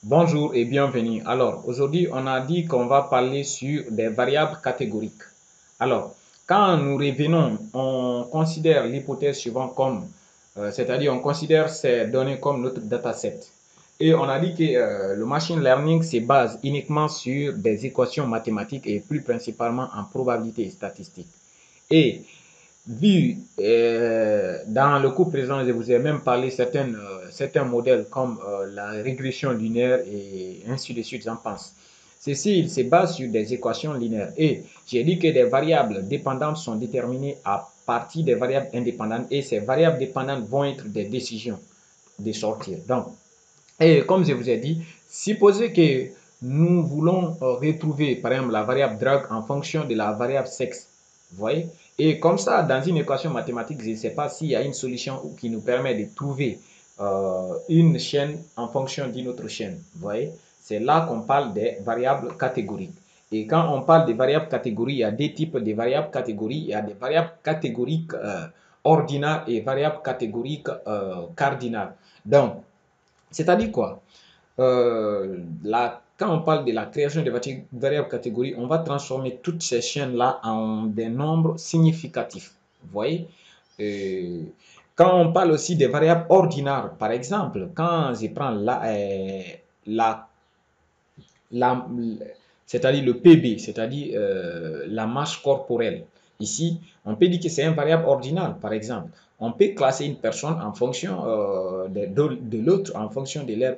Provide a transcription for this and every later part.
Bonjour et bienvenue. Alors, aujourd'hui, on a dit qu'on va parler sur des variables catégoriques. Alors, quand nous revenons, on considère l'hypothèse suivante comme, c'est-à-dire on considère ces données comme notre dataset. Et on a dit que le machine learning se base uniquement sur des équations mathématiques et plus principalement en probabilité et statistique. Et vu dans le cours présent, je vous ai même parlé certains modèles comme la régression linéaire et ainsi de suite, j'en pense. Ceci, il se base sur des équations linéaires. Et j'ai dit que des variables dépendantes sont déterminées à partir des variables indépendantes et ces variables dépendantes vont être des décisions de sortir. Donc, et comme je vous ai dit, supposez que nous voulons retrouver, par exemple, la variable drag en fonction de la variable sexe. Vous voyez? Et comme ça, dans une équation mathématique, je ne sais pas s'il y a une solution qui nous permet de trouver une chaîne en fonction d'une autre chaîne. Vous voyez? C'est là qu'on parle des variables catégoriques. Et quand on parle des variables catégoriques, il y a deux types de variables catégoriques. Il y a des variables catégoriques ordinaires et variables catégoriques cardinales. Donc, c'est-à-dire quoi? Quand on parle de la création de variables catégories, on va transformer toutes ces chaînes-là en des nombres significatifs. Vous voyez? Euh, Quand on parle aussi des variables ordinaires, par exemple, quand je prends la, la c'est-à-dire le PB, c'est-à-dire la masse corporelle. Ici, on peut dire que c'est une variable ordinale, par exemple. On peut classer une personne en fonction de l'autre, en fonction de leur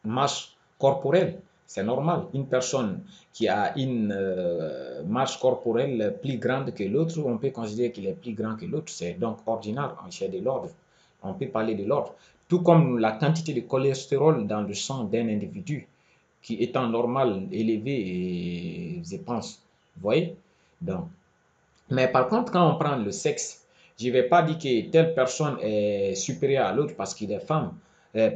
masse corporelle. C'est normal. Une personne qui a une masse corporelle plus grande que l'autre, on peut considérer qu'il est plus grand que l'autre. C'est donc ordinaire, c'est de l'ordre. On peut parler de l'ordre. Tout comme la quantité de cholestérol dans le sang d'un individu qui étant normal, élevé, je pense. Vous voyez? Donc, mais par contre, quand on prend le sexe, je ne vais pas dire que telle personne est supérieure à l'autre parce qu'il est femme,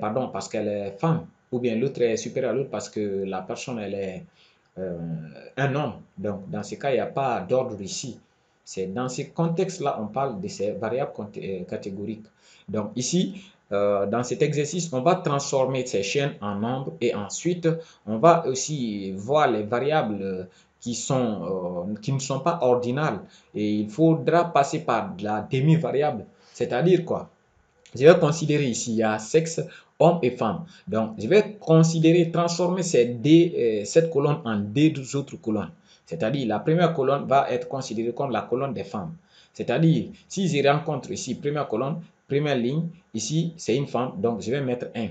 pardon, parce qu'elle est femme, ou bien l'autre est supérieure à l'autre parce que la personne, elle est euh, un homme. Donc, dans ce cas, il n'y a pas d'ordre ici. C'est dans ce contexte-là, on parle de ces variables catégoriques. Donc, ici, dans cet exercice, on va transformer ces chaînes en nombres et ensuite, on va aussi voir les variables qui ne sont pas ordinales. Et il faudra passer par la demi-variable. C'est-à-dire quoi? Je vais considérer ici, il y a sexe, homme et femme. Donc, je vais considérer, transformer cette colonne en deux autres colonnes. C'est-à-dire, la première colonne va être considérée comme la colonne des femmes. C'est-à-dire, si je rencontre ici, première colonne, première ligne, ici, c'est une femme, donc je vais mettre 1.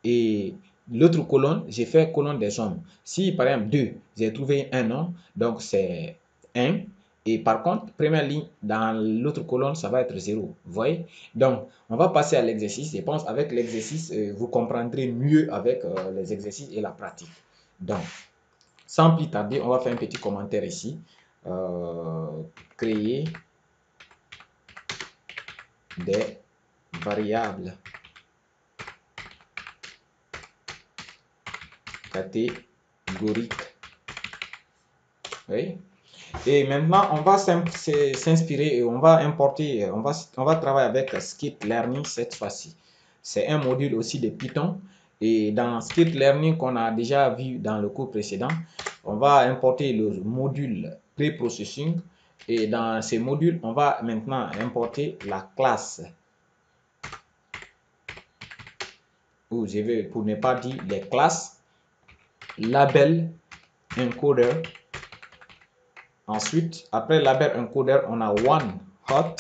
Et l'autre colonne, j'ai fait colonne des hommes. Si, par exemple, 2, j'ai trouvé un homme, donc c'est 1. Et par contre, première ligne, dans l'autre colonne, ça va être 0. Vous voyez? Donc, on va passer à l'exercice. Je pense avec l'exercice, vous comprendrez mieux avec les exercices et la pratique. Donc, sans plus tarder, on va faire un petit commentaire ici. Créer des variables catégoriques. Oui. Et maintenant, on va s'inspirer et on va importer, on va travailler avec Skitlearning cette fois-ci. C'est un module aussi de Python. Et dans Skitlearning qu'on a déjà vu dans le cours précédent, on va importer le module Preprocessing. Et dans ces modules, on va maintenant importer la classe. Ou je vais, pour ne pas dire les classes, label encoder. Ensuite, après label encoder, on a one hot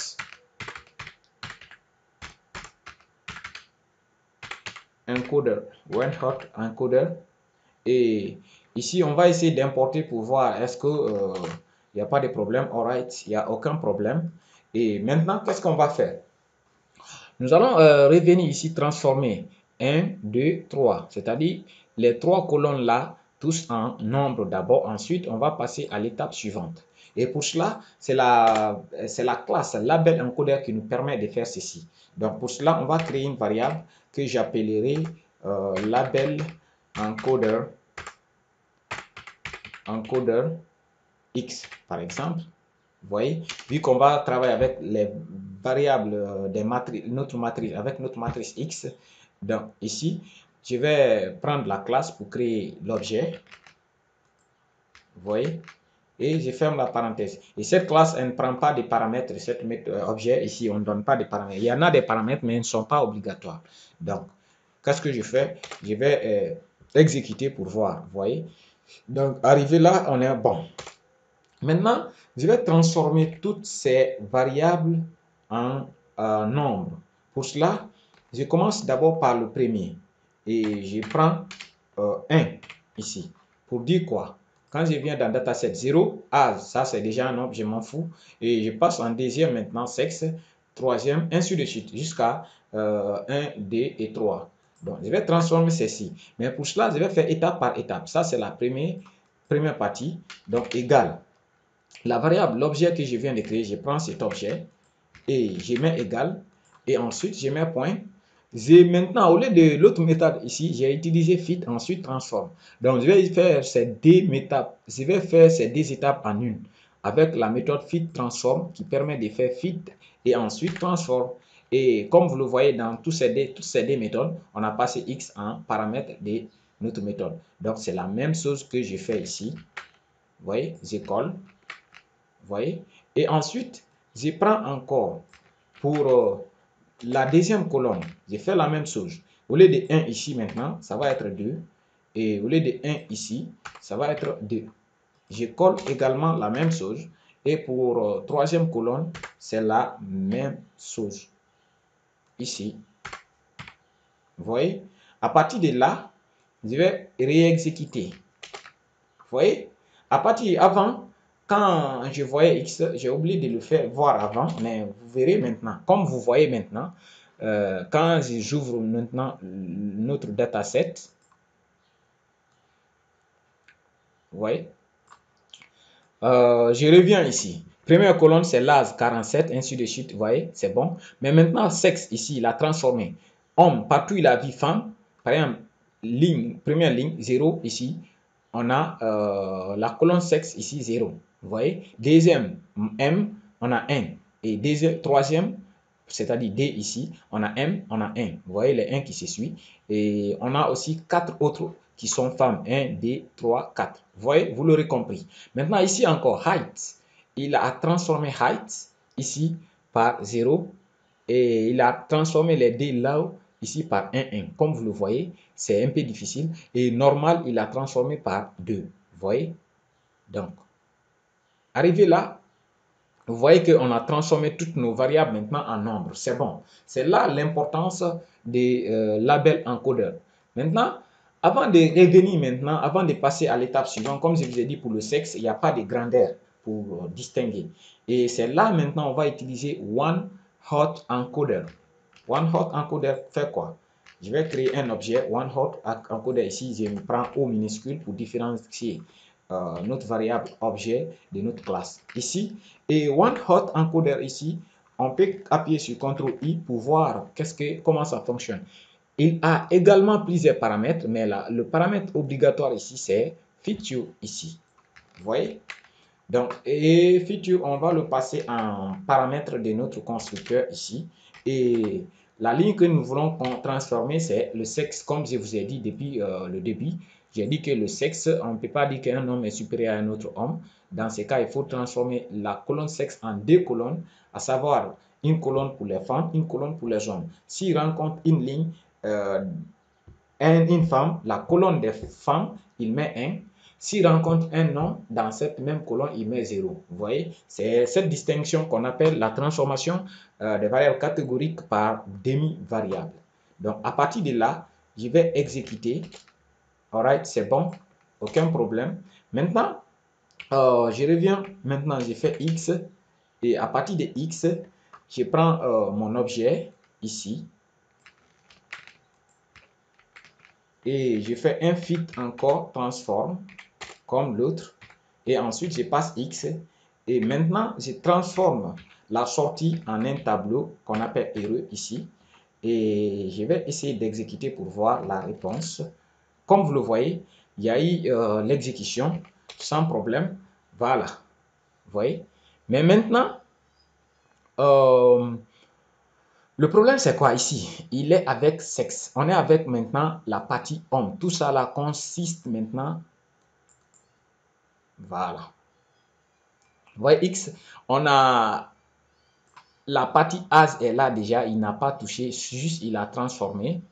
encoder, one hot encoder. Et ici, on va essayer d'importer pour voir est-ce que il n'y a pas de problème. Alright, il n'y a aucun problème. Et maintenant, qu'est-ce qu'on va faire? Nous allons revenir ici transformer 1, 2, 3, c'est-à-dire les trois colonnes là, tous en nombre d'abord. Ensuite, on va passer à l'étape suivante. Et pour cela, c'est la classe label encoder qui nous permet de faire ceci. Donc, pour cela, on va créer une variable que j'appellerai label encoder, encoder X, par exemple. Vous voyez, vu qu'on va travailler avec les variables des matrices, avec notre matrice X, donc ici, je vais prendre la classe pour créer l'objet. Vous voyez? Et je ferme la parenthèse. Et cette classe, elle ne prend pas de paramètres. Cet objet ici, on ne donne pas de paramètres. Il y en a des paramètres, mais ils ne sont pas obligatoires. Donc, qu'est-ce que je fais? Je vais exécuter pour voir. Vous voyez? Donc, arrivé là, on est bon. Maintenant, je vais transformer toutes ces variables en nombre. Pour cela, je commence d'abord par le premier. Et je prends 1 ici. Pour dire quoi? Quand je viens dans dataset 0, ça c'est déjà un nombre, je m'en fous. Et je passe en deuxième maintenant, sexe, troisième, ainsi de suite, jusqu'à 1, 2 et 3. Donc, je vais transformer ceci. Mais pour cela, je vais faire étape par étape. Ça, c'est la première partie. Donc, égal. La variable, l'objet que je viens de créer, je prends cet objet et je mets égal. Et ensuite, je mets point. Maintenant, au lieu de l'autre méthode ici, j'ai utilisé fit, ensuite transform. Donc, je vais faire ces deux étapes. Je vais faire ces deux étapes en une avec la méthode fit transform qui permet de faire fit et ensuite transform. Et comme vous le voyez dans toutes ces deux méthodes, on a passé x en paramètre de notre méthode. Donc, c'est la même chose que je fais ici. Vous voyez, je colle. Vous voyez? Et ensuite, je prends encore pour la deuxième colonne, je fais la même chose. Au lieu de 1 ici maintenant, ça va être 2. Et au lieu de 1 ici, ça va être 2. Je colle également la même chose. Et pour troisième colonne, c'est la même chose. Ici. Vous voyez? À partir de là, je vais réexécuter. Vous voyez? À partir avant, quand je voyais X, j'ai oublié de le faire voir avant, mais vous verrez maintenant. Comme vous voyez maintenant, quand j'ouvre maintenant notre dataset, vous voyez, je reviens ici. Première colonne, c'est l'âge 47, ainsi de suite, vous voyez, c'est bon. Mais maintenant, sexe, ici, il a transformé. Homme, partout il a vu femme. Par exemple, première ligne, 0, ici. On a la colonne sexe, ici, 0. Vous voyez. Deuxième, M, on a 1. Et troisième, c'est-à-dire D ici, on a M, on a 1. Vous voyez les 1 qui se suivent. Et on a aussi 4 autres qui sont femmes. 1, 2, 3, 4. Vous voyez, vous l'aurez compris. Maintenant, ici encore, height. Il a transformé height ici par 0. Et il a transformé les D là ici par 1, 1. Comme vous le voyez, c'est un peu difficile. Et normal, il a transformé par 2. Vous voyez? Donc, arrivé là, vous voyez qu'on a transformé toutes nos variables maintenant en nombres. C'est bon. C'est là l'importance des labels encodeurs. Maintenant, avant de revenir maintenant, avant de passer à l'étape suivante, comme je vous ai dit pour le sexe, il n'y a pas de grandeur pour distinguer. Et c'est là maintenant on va utiliser One Hot Encoder. One Hot Encoder fait quoi? Je vais créer un objet One Hot Encoder ici. Je me prends O minuscule pour différencier notre variable objet de notre classe ici. Et One Hot Encoder ici, on peut appuyer sur CTRL-I pour voir comment ça fonctionne. Il a également plusieurs paramètres, mais là, le paramètre obligatoire ici, c'est feature ici. Vous voyez? Donc, et feature, on va le passer en paramètre de notre constructeur ici. Et la ligne que nous voulons transformer, c'est le sexe, comme je vous ai dit depuis le début. J'ai dit que le sexe, on ne peut pas dire qu'un homme est supérieur à un autre homme. Dans ce cas, il faut transformer la colonne sexe en deux colonnes, à savoir une colonne pour les femmes, une colonne pour les hommes. S'il rencontre une ligne, une femme, la colonne des femmes, il met 1. S'il rencontre un homme, dans cette même colonne, il met 0. Vous voyez, c'est cette distinction qu'on appelle la transformation des variables catégoriques par demi-variable. Donc, à partir de là, je vais exécuter. Alright, c'est bon, aucun problème. Maintenant, je reviens. Maintenant, j'ai fait X. Et à partir de X, je prends mon objet ici. Et je fais un fit encore transform comme l'autre. Et ensuite, je passe X. Et maintenant, je transforme la sortie en un tableau qu'on appelle heureux ici. Et je vais essayer d'exécuter pour voir la réponse. Comme vous le voyez, il y a eu l'exécution sans problème. Voilà. Vous voyez? Mais maintenant, Le problème, c'est quoi ici? Il est avec sexe. On est avec maintenant la partie homme. Tout ça là consiste maintenant. Voilà. Vous voyez X, on a la partie as est là déjà. Il n'a pas touché, juste il a transformé.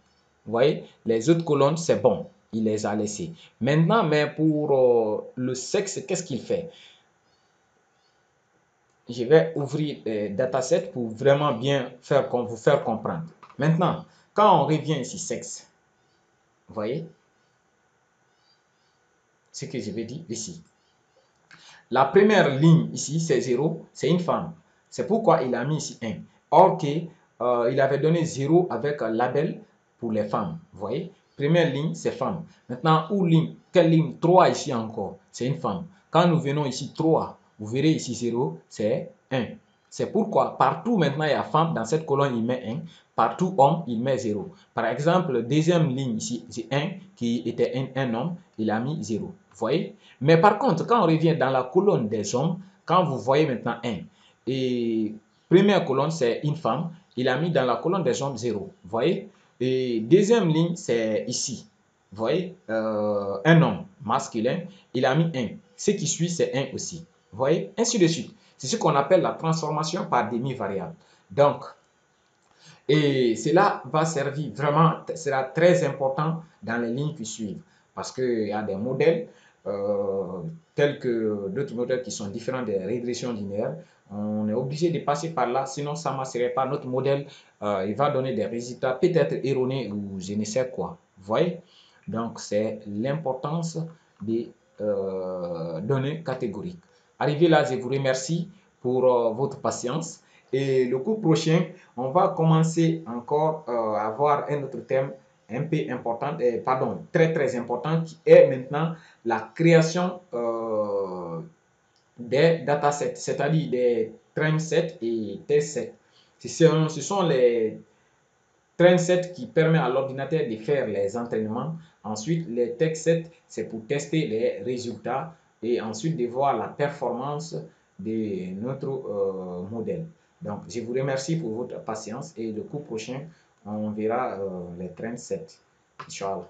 Vous voyez, les autres colonnes, c'est bon. Il les a laissées. Maintenant, mais pour le sexe, qu'est-ce qu'il fait? Je vais ouvrir dataset pour vraiment bien vous faire comprendre. Maintenant, quand on revient ici, sexe, vous voyez ce que je vais dire ici. La première ligne ici, c'est 0, c'est une femme. C'est pourquoi il a mis ici 1. Or il avait donné 0 avec un label pour les femmes. Vous voyez, première ligne, c'est femme. Maintenant, quelle ligne? 3 ici encore, c'est une femme. Quand nous venons ici 3, vous verrez ici 0, c'est 1. C'est pourquoi partout maintenant il y a femme, dans cette colonne il met 1, partout homme il met 0. Par exemple, deuxième ligne ici, c'est 1 qui était un homme, il a mis 0. Vous voyez? Mais par contre, quand on revient dans la colonne des hommes, quand vous voyez maintenant 1, et première colonne c'est une femme, il a mis dans la colonne des hommes 0. Vous voyez? Et deuxième ligne c'est ici. Vous voyez? Un homme masculin, il a mis 1. Ce qui suit c'est 1 aussi. Vous voyez? Ainsi de suite. C'est ce qu'on appelle la transformation par demi-variable. Donc, et cela va servir vraiment, sera très important dans les lignes qui suivent. Parce qu'il y a des modèles, tels que d'autres modèles qui sont différents des régressions linéaires. On est obligé de passer par là, sinon ça ne marcherait pas. Notre modèle, il va donner des résultats peut-être erronés ou je ne sais quoi. Vous voyez? Donc, c'est l'importance des données catégoriques. Arrivé là, je vous remercie pour votre patience. Et le cours prochain, on va commencer encore à voir un autre thème un peu important, pardon, très important, qui est maintenant la création des datasets, c'est-à-dire des train sets et test sets. Ce sont les train sets qui permettent à l'ordinateur de faire les entraînements. Ensuite, les test sets, c'est pour tester les résultats et ensuite de voir la performance de notre modèle. Donc, je vous remercie pour votre patience et le cours prochain, on verra les train sets. Inch'Allah.